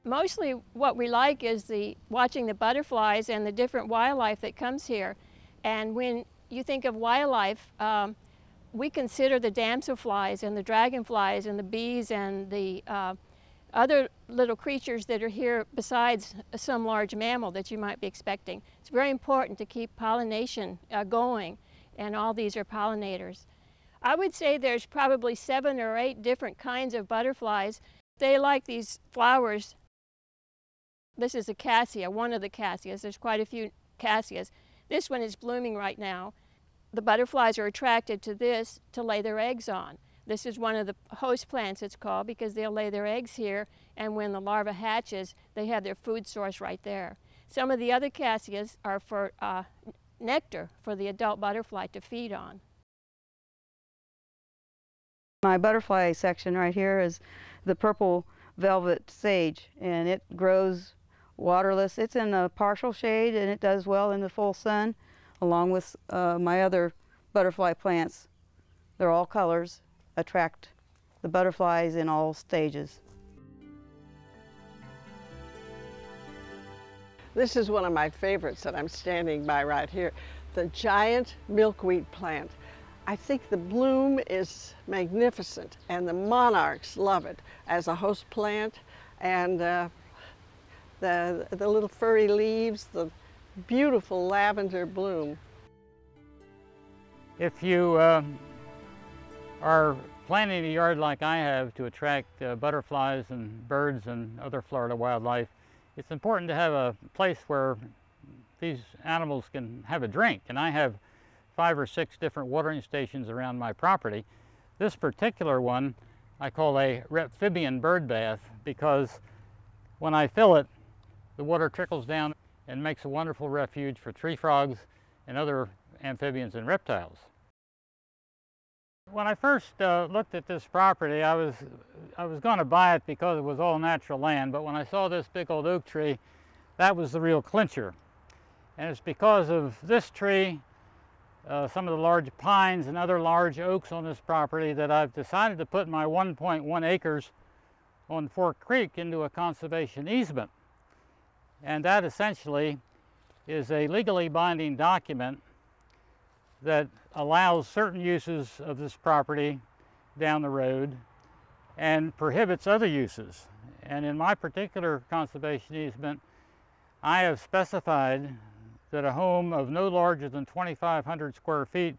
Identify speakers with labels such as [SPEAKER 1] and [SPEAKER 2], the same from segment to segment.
[SPEAKER 1] Mostly what we like is watching the butterflies and the different wildlife that comes here. And when you think of wildlife, we consider the damselflies and the dragonflies and the bees and the other little creatures that are here besides some large mammal that you might be expecting. It's very important to keep pollination going, and all these are pollinators. I would say there's probably 7 or 8 different kinds of butterflies. They like these flowers. This is a cassia, one of the cassias. There's quite a few cassias. This one is blooming right now. The butterflies are attracted to this to lay their eggs on. This is one of the host plants, it's called, because they'll lay their eggs here, and when the larva hatches, they have their food source right there. Some of the other cassias are for nectar for the adult butterfly to feed on.
[SPEAKER 2] My butterfly section right here is the purple velvet sage, and it grows waterless. It's in a partial shade, and it does well in the full sun, along with my other butterfly plants. They're all colors, attract the butterflies in all stages.
[SPEAKER 3] This is one of my favorites that I'm standing by right here, the giant milkweed plant. I think the bloom is magnificent, and the monarchs love it as a host plant, and the little furry leaves, the beautiful lavender bloom.
[SPEAKER 4] If you are planting a yard like I have to attract butterflies and birds and other Florida wildlife, it's important to have a place where these animals can have a drink. And I have 5 or 6 different watering stations around my property. This particular one I call a reptilian bird bath, because when I fill it, the water trickles down and makes a wonderful refuge for tree frogs and other amphibians and reptiles. When I first looked at this property, I was going to buy it because it was all natural land, but when I saw this big old oak tree, that was the real clincher. And it's because of this tree, some of the large pines and other large oaks on this property, that I've decided to put my 1.1 acres on Fork Creek into a conservation easement. And that essentially is a legally binding document that allows certain uses of this property down the road and prohibits other uses. And in my particular conservation easement, I have specified that a home of no larger than 2,500 square feet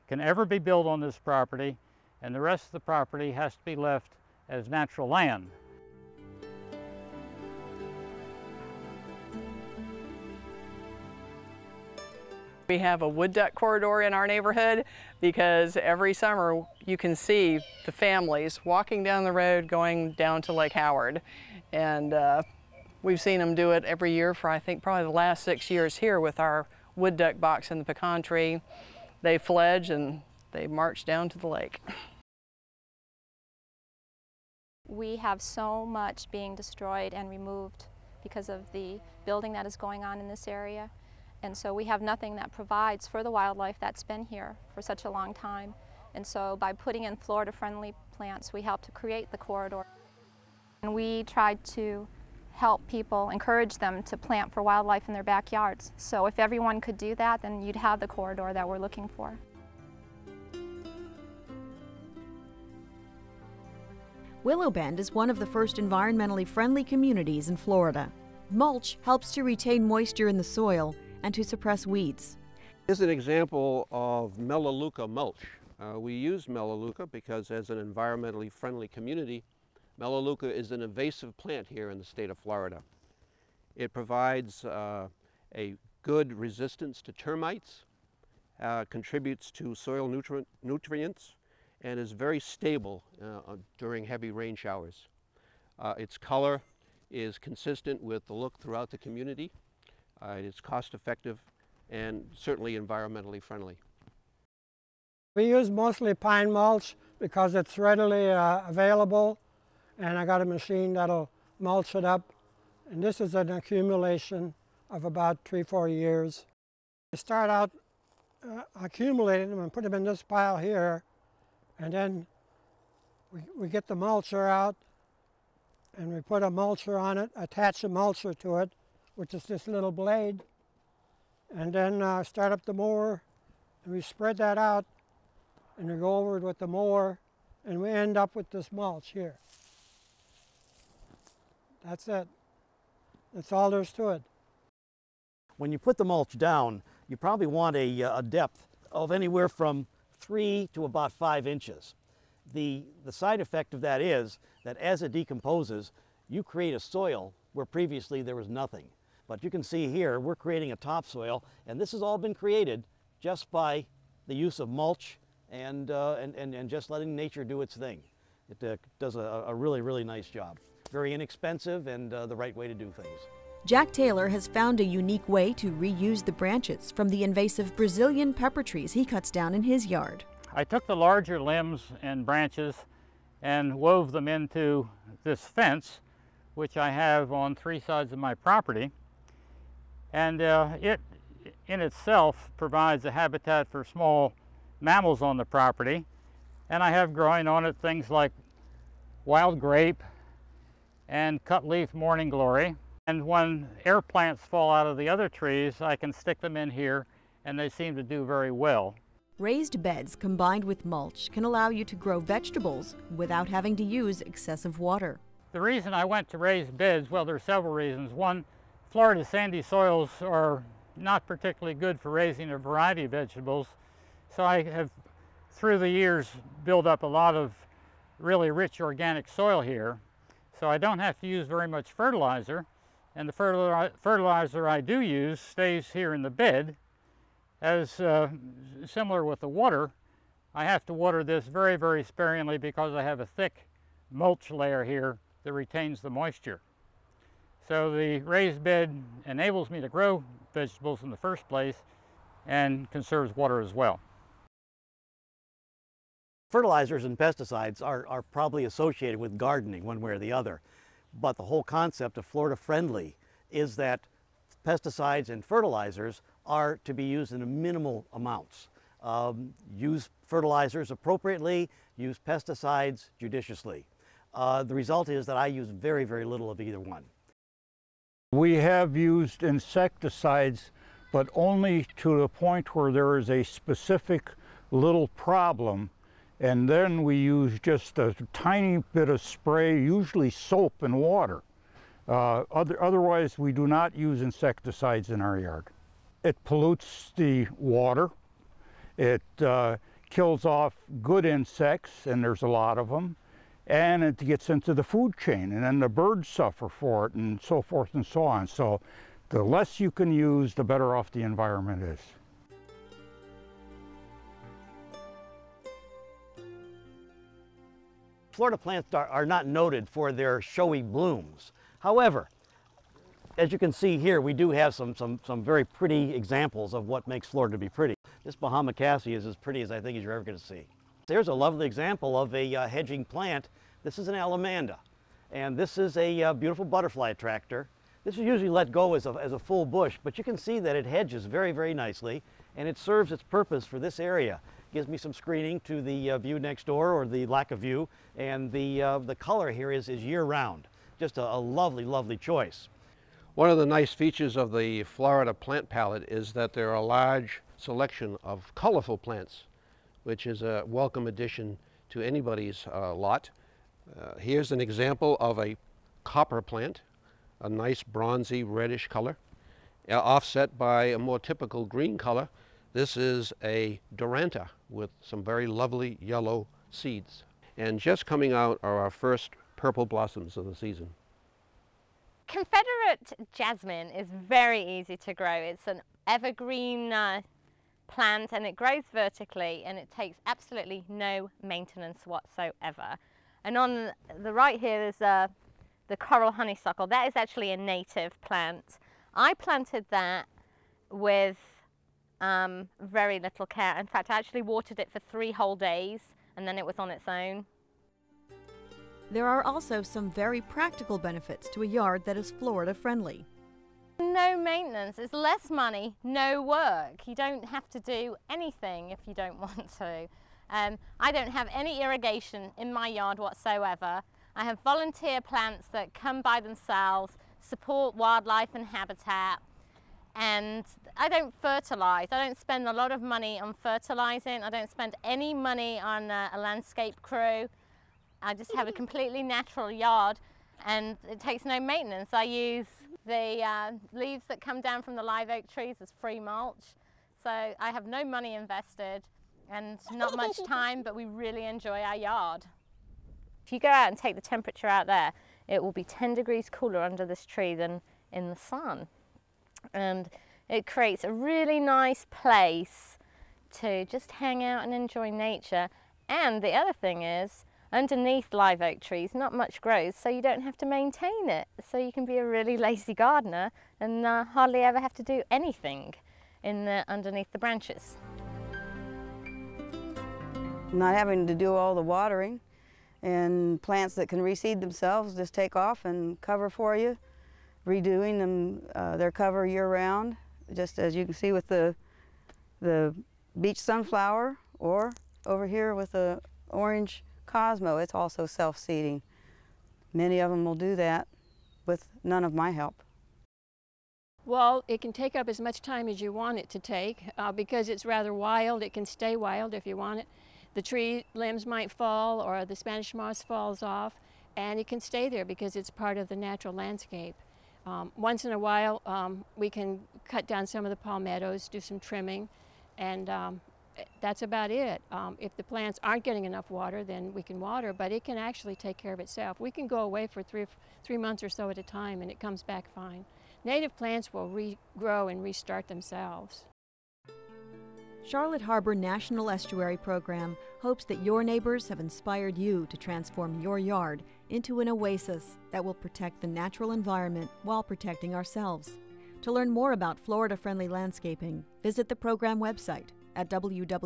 [SPEAKER 4] can ever be built on this property, and the rest of the property has to be left as natural land.
[SPEAKER 5] We have a wood duck corridor in our neighborhood because every summer you can see the families walking down the road going down to Lake Howard. And we've seen them do it every year for, I think, probably the last 6 years here with our wood duck box in the pecan tree. They fledge and they march down to the lake.
[SPEAKER 6] We have so much being destroyed and removed because of the building that is going on in this area. And so we have nothing that provides for the wildlife that's been here for such a long time. And so by putting in Florida-friendly plants, we help to create the corridor. And we tried to help people, encourage them to plant for wildlife in their backyards. So if everyone could do that, then you'd have the corridor that we're looking for.
[SPEAKER 7] Willow Bend is one of the first environmentally friendly communities in Florida. Mulch helps to retain moisture in the soil and to suppress weeds.
[SPEAKER 8] This is an example of Melaleuca mulch. We use Melaleuca because as an environmentally friendly community, Melaleuca is an invasive plant here in the state of Florida. It provides a good resistance to termites, contributes to soil nutrients, and is very stable during heavy rain showers. Its color is consistent with the look throughout the community. It is cost effective and certainly environmentally friendly.
[SPEAKER 9] We use mostly pine mulch because it's readily available, and I got a machine that'll mulch it up. And this is an accumulation of about 3-4 years. We start out accumulating them and put them in this pile here, and then we get the mulcher out and we put a mulcher on it, attach a mulcher to it, which is this little blade, and then start up the mower, and we spread that out, and we go over it with the mower, and we end up with this mulch here. That's it. That's all there's to it.
[SPEAKER 10] When you put the mulch down, you probably want a depth of anywhere from 3 to about 5 inches. The side effect of that is that as it decomposes, you create a soil where previously there was nothing. But you can see here, we're creating a topsoil, and this has all been created just by the use of mulch and just letting nature do its thing. It does a really, really nice job. Very inexpensive and the right way to do things.
[SPEAKER 7] Jack Taylor has found a unique way to reuse the branches from the invasive Brazilian pepper trees he cuts down in his yard.
[SPEAKER 4] I took the larger limbs and branches and wove them into this fence, which I have on 3 sides of my property. And it in itself provides a habitat for small mammals on the property. And I have growing on it things like wild grape and cut leaf morning glory. And when air plants fall out of the other trees, I can stick them in here, and they seem to do very well.
[SPEAKER 7] Raised beds combined with mulch can allow you to grow vegetables without having to use excessive water.
[SPEAKER 4] The reason I went to raised beds, well, there are several reasons. One, Florida's sandy soils are not particularly good for raising a variety of vegetables. So I have, through the years, built up a lot of really rich organic soil here. So I don't have to use very much fertilizer. And the fertilizer I do use stays here in the bed. As similar with the water, I have to water this very, very sparingly because I have a thick mulch layer here that retains the moisture. So the raised bed enables me to grow vegetables in the first place and conserves water as well.
[SPEAKER 10] Fertilizers and pesticides are probably associated with gardening one way or the other. But the whole concept of Florida friendly is that pesticides and fertilizers are to be used in minimal amounts. Use fertilizers appropriately, use pesticides judiciously. The result is that I use very, very little of either one.
[SPEAKER 11] We have used insecticides, but only to the point where there is a specific little problem. And then we use just a tiny bit of spray, usually soap and water. Otherwise, we do not use insecticides in our yard. It pollutes the water. It kills off good insects, and there's a lot of them. And it gets into the food chain, and then the birds suffer for it, and so forth and so on. So the less you can use, the better off the environment is.
[SPEAKER 10] Florida plants are not noted for their showy blooms. However, as you can see here, we do have some very pretty examples of what makes Florida to be pretty. This Bahama cassie is as pretty as I think you're ever going to see. There's a lovely example of a hedging plant. This is an alamanda, and this is a beautiful butterfly attractor. This is usually let go as a full bush, but you can see that it hedges very, very nicely, and it serves its purpose for this area. Gives me some screening to the view next door, or the lack of view, and the color here is year-round. Just a lovely, lovely choice.
[SPEAKER 8] One of the nice features of the Florida plant palette is that there are a large selection of colorful plants, which is a welcome addition to anybody's lot. Here's an example of a copper plant, a nice bronzy reddish color, offset by a more typical green color. This is a Duranta with some very lovely yellow seeds. And just coming out are our first purple blossoms of the season.
[SPEAKER 12] Confederate jasmine is very easy to grow. It's an evergreen plant, and it grows vertically, and it takes absolutely no maintenance whatsoever. And on the right here is the coral honeysuckle. That is actually a native plant. I planted that with very little care. In fact, I actually watered it for 3 whole days, and then it was on its own.
[SPEAKER 7] There are also some very practical benefits to a yard that is Florida friendly.
[SPEAKER 12] No maintenance, it's less money, no work. You don't have to do anything if you don't want to. I don't have any irrigation in my yard whatsoever. I have volunteer plants that come by themselves, support wildlife and habitat, and I don't fertilize. I don't spend a lot of money on fertilizing. I don't spend any money on a landscape crew. I just have a completely natural yard, and it takes no maintenance. I use the leaves that come down from the live oak trees as free mulch. So I have no money invested and not much time, but we really enjoy our yard. If you go out and take the temperature out there, it will be 10 degrees cooler under this tree than in the sun. And it creates a really nice place to just hang out and enjoy nature. And the other thing is, underneath live oak trees, not much grows, so you don't have to maintain it. So you can be a really lazy gardener and hardly ever have to do anything underneath the branches.
[SPEAKER 2] Not having to do all the watering, and plants that can reseed themselves just take off and cover for you, redoing them, their cover year-round, just as you can see with the beach sunflower, or over here with the orange Cosmo, it's also self-seeding. Many of them will do that with none of my help.
[SPEAKER 1] Well, it can take up as much time as you want it to take because it's rather wild. It can stay wild if you want it. The tree limbs might fall or the Spanish moss falls off, and it can stay there because it's part of the natural landscape. Once in a while, we can cut down some of the palmettos, do some trimming, and that's about it. If the plants aren't getting enough water, then we can water, but it can actually take care of itself. We can go away for three months or so at a time, and it comes back fine. Native plants will regrow and restart themselves.
[SPEAKER 7] Charlotte Harbor National Estuary Program hopes that your neighbors have inspired you to transform your yard into an oasis that will protect the natural environment while protecting ourselves. To learn more about Florida-friendly landscaping, visit the program website at www.chnep.org.